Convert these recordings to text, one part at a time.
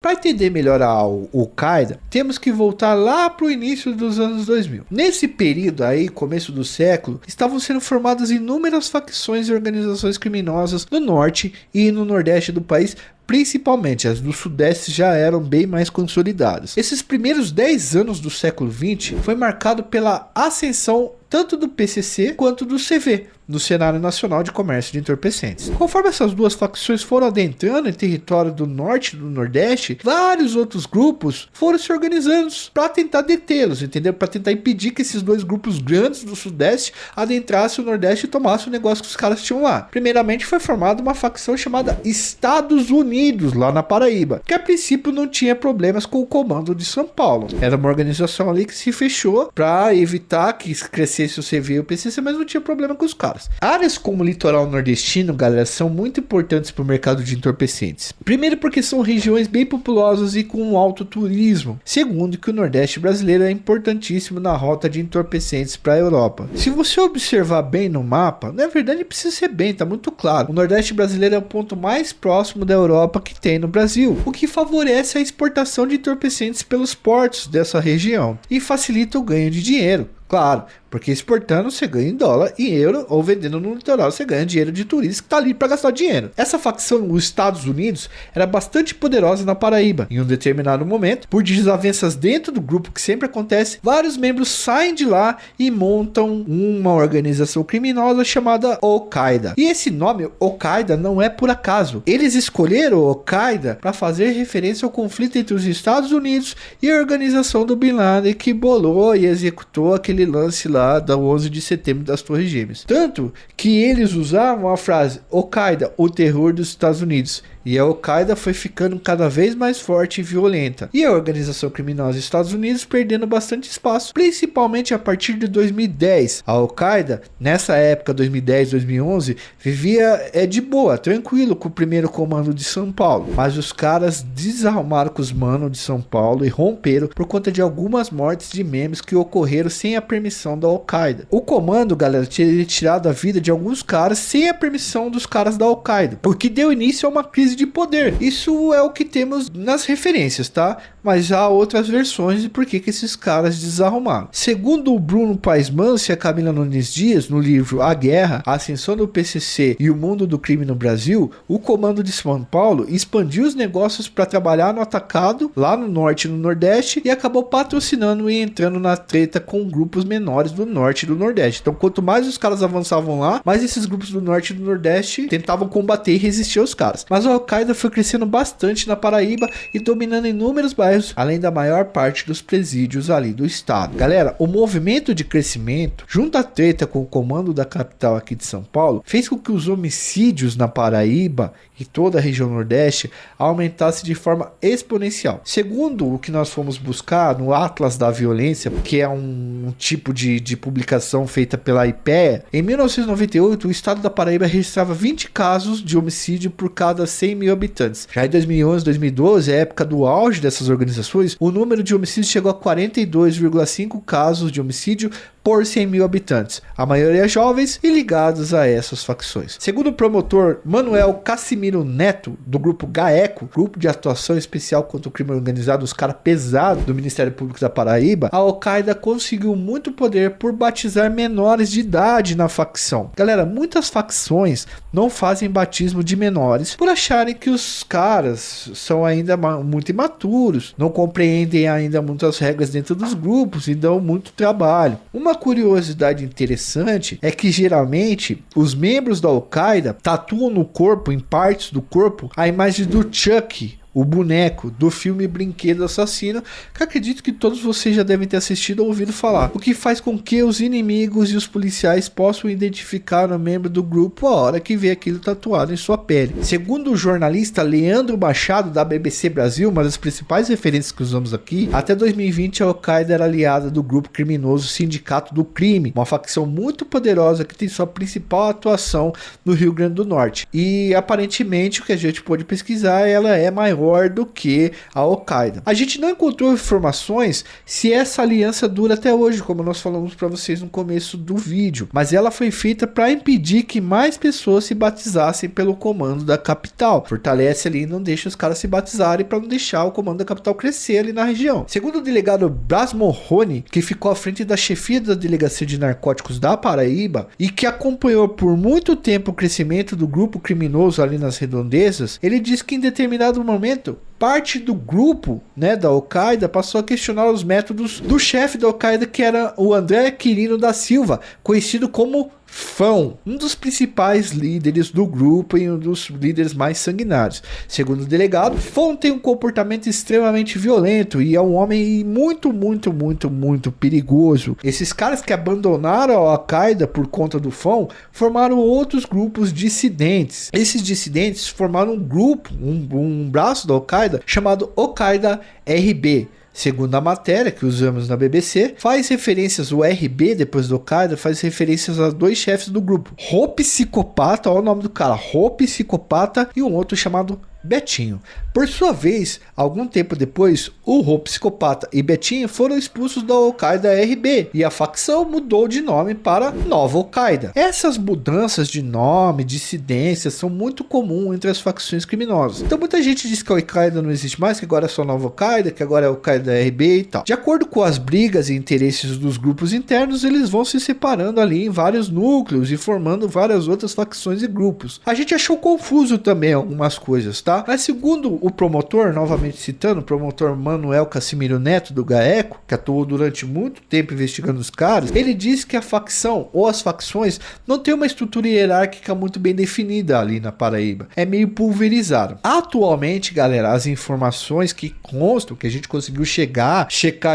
Para entender melhor a Al-Qaeda, temos que voltar lá para o início dos anos 2000. Nesse período aí, começo do século, estavam sendo formadas inúmeras facções e organizações criminosas no norte e no nordeste do país. Principalmente as do sudeste já eram bem mais consolidadas. Esses primeiros 10 anos do século XX foi marcado pela ascensão tanto do PCC quanto do CV no cenário nacional de comércio de entorpecentes. Conforme essas duas facções foram adentrando em território do norte e do nordeste, vários outros grupos foram se organizando para tentar detê-los, entendeu? Para tentar impedir que esses dois grupos grandes do sudeste adentrassem o nordeste e tomassem o negócio que os caras tinham lá. Primeiramente foi formada uma facção chamada Estados Unidos, lá na Paraíba, que a princípio não tinha problemas com o comando de São Paulo. Era uma organização ali que se fechou para evitar que crescesse o CV e o PCC, mas não tinha problema com os caras. Áreas como o litoral nordestino, galera, são muito importantes para o mercado de entorpecentes. Primeiro porque são regiões bem populosas e com um alto turismo. Segundo que o nordeste brasileiro é importantíssimo na rota de entorpecentes para a Europa. Se você observar bem no mapa, na verdade precisa ser bem, tá muito claro. O nordeste brasileiro é o ponto mais próximo da Europa que tem no Brasil, o que favorece a exportação de entorpecentes pelos portos dessa região e facilita o ganho de dinheiro. Claro, porque exportando você ganha em dólar e euro, ou vendendo no litoral você ganha dinheiro de turista que tá ali para gastar dinheiro. Essa facção, os Estados Unidos, era bastante poderosa na Paraíba. Em um determinado momento, por desavenças dentro do grupo que sempre acontece, vários membros saem de lá e montam uma organização criminosa chamada Al-Qaeda. E esse nome, Al-Qaeda, não é por acaso. Eles escolheram Al-Qaeda para fazer referência ao conflito entre os Estados Unidos e a organização do Bin Laden, que bolou e executou aquele lance lá da 11 de setembro das Torres Gêmeas. Tanto que eles usavam a frase Al-Qaeda, o terror dos Estados Unidos. E a Al-Qaeda foi ficando cada vez mais forte e violenta. E a organização criminosa dos Estados Unidos perdendo bastante espaço, principalmente a partir de 2010. A Al-Qaeda, nessa época, 2010, 2011, vivia de boa, tranquilo com o primeiro comando de São Paulo. Mas os caras desarmaram com os manos de São Paulo e romperam por conta de algumas mortes de membros que ocorreram sem a permissão da Al-Qaeda. O comando, galera, tinha tirado a vida de alguns caras sem a permissão dos caras da Al-Qaeda, o que deu início a uma crise de poder. Isso é o que temos nas referências, tá? Mas há outras versões de por que esses caras desarrumaram. Segundo o Bruno Paes Manso e a Camila Nunes Dias, no livro A Guerra, a Ascensão do PCC e o Mundo do Crime no Brasil, o comando de São Paulo expandiu os negócios para trabalhar no atacado, lá no norte e no nordeste, e acabou patrocinando e entrando na treta com grupos menores do norte e do nordeste. Então, quanto mais os caras avançavam lá, mais esses grupos do norte e do nordeste tentavam combater e resistir aos caras. Mas o Al-Qaeda foi crescendo bastante na Paraíba e dominando inúmeros bairros, além da maior parte dos presídios ali do estado. Galera, o movimento de crescimento, junto à treta com o comando da capital aqui de São Paulo, fez com que os homicídios na Paraíba e toda a região nordeste aumentasse de forma exponencial. Segundo o que nós fomos buscar no Atlas da Violência, que é um tipo de publicação feita pela IPEA, em 1998 o estado da Paraíba registrava 20 casos de homicídio por cada 100 mil habitantes. Já em 2011, 2012, a época do auge dessas organizações, o número de homicídios chegou a 42,5 casos de homicídio por 100 mil habitantes, a maioria jovens e ligados a essas facções. Segundo o promotor Manuel Cassimiro Neto, do grupo GAECO, Grupo de Atuação Especial contra o Crime Organizado, os caras pesados do Ministério Público da Paraíba, a Al-Qaeda conseguiu muito poder por batizar menores de idade na facção. Galera, muitas facções não fazem batismo de menores por acharem que os caras são ainda muito imaturos, não compreendem ainda muitas regras dentro dos grupos e dão muito trabalho. Uma curiosidade interessante é que geralmente os membros da Al-Qaeda tatuam no corpo, em partes do corpo, a imagem do Chuck, o boneco do filme Brinquedo Assassino, que acredito que todos vocês já devem ter assistido ou ouvido falar, o que faz com que os inimigos e os policiais possam identificar o membro do grupo a hora que vê aquilo tatuado em sua pele. Segundo o jornalista Leandro Machado, da BBC Brasil, uma das principais referências que usamos aqui, até 2020 a Al-Qaeda era aliada do grupo criminoso Sindicato do Crime, uma facção muito poderosa que tem sua principal atuação no Rio Grande do Norte, e aparentemente o que a gente pôde pesquisar, ela é maior maior do que a Al-Qaeda. A gente não encontrou informações se essa aliança dura até hoje, como nós falamos para vocês no começo do vídeo, mas ela foi feita para impedir que mais pessoas se batizassem pelo comando da capital. Fortalece ali e não deixa os caras se batizarem para não deixar o comando da capital crescer ali na região. Segundo o delegado Blas Morrone, que ficou à frente da chefia da delegacia de narcóticos da Paraíba e que acompanhou por muito tempo o crescimento do grupo criminoso ali nas redondezas, ele diz que em determinado momento parte do grupo, né, da Al-Qaeda passou a questionar os métodos do chefe da Al-Qaeda, que era o André Quirino da Silva, conhecido como Fão, um dos principais líderes do grupo e um dos líderes mais sanguinários. Segundo o delegado, Fão tem um comportamento extremamente violento e é um homem muito perigoso. Esses caras que abandonaram a Al-Qaeda por conta do Fão formaram outros grupos dissidentes. Esses dissidentes formaram um grupo, um braço da Al-Qaeda chamado Al-Qaeda RB. Segundo a matéria que usamos na BBC, faz referências, o RB depois do Al-Qaeda faz referências a dois chefes do grupo. Ro Psicopata, olha o nome do cara, Ro Psicopata, e um outro chamado Betinho. Por sua vez, algum tempo depois, o Ro Psicopata e Betinho foram expulsos da Al-Qaeda RB e a facção mudou de nome para Nova Al-Qaeda. Essas mudanças de nome, dissidências, são muito comuns entre as facções criminosas. Então muita gente diz que a Al-Qaeda não existe mais, que agora é só Nova Al-Qaeda, que agora é Al-Qaeda RB e tal. De acordo com as brigas e interesses dos grupos internos, eles vão se separando ali em vários núcleos e formando várias outras facções e grupos. A gente achou confuso também algumas coisas, tá? Mas segundo o promotor, novamente citando, o promotor Manuel Cassimiro Neto do GAECO, que atuou durante muito tempo investigando os caras, ele disse que a facção ou as facções não tem uma estrutura hierárquica muito bem definida ali na Paraíba. É meio pulverizado. Atualmente, galera, as informações que constam, que a gente conseguiu checar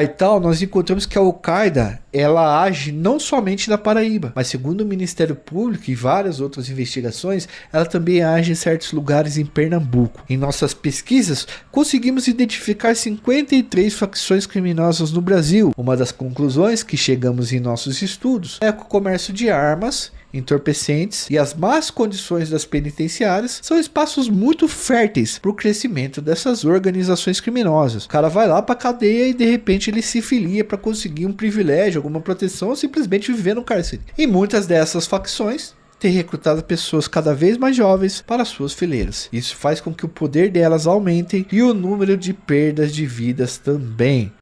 e tal, nós encontramos que a Al-Qaeda, ela age não somente na Paraíba, mas segundo o Ministério Público e várias outras investigações, ela também age em certos lugares em Pernambuco. Em nossas pesquisas, conseguimos identificar 53 facções criminosas no Brasil. Uma das conclusões que chegamos em nossos estudos é que o comércio de armas, entorpecentes e as más condições das penitenciárias são espaços muito férteis para o crescimento dessas organizações criminosas. O cara vai lá para a cadeia e de repente ele se filia para conseguir um privilégio, alguma proteção ou simplesmente viver no cárcere. E muitas dessas facções têm recrutado pessoas cada vez mais jovens para suas fileiras. Isso faz com que o poder delas aumente e o número de perdas de vidas também.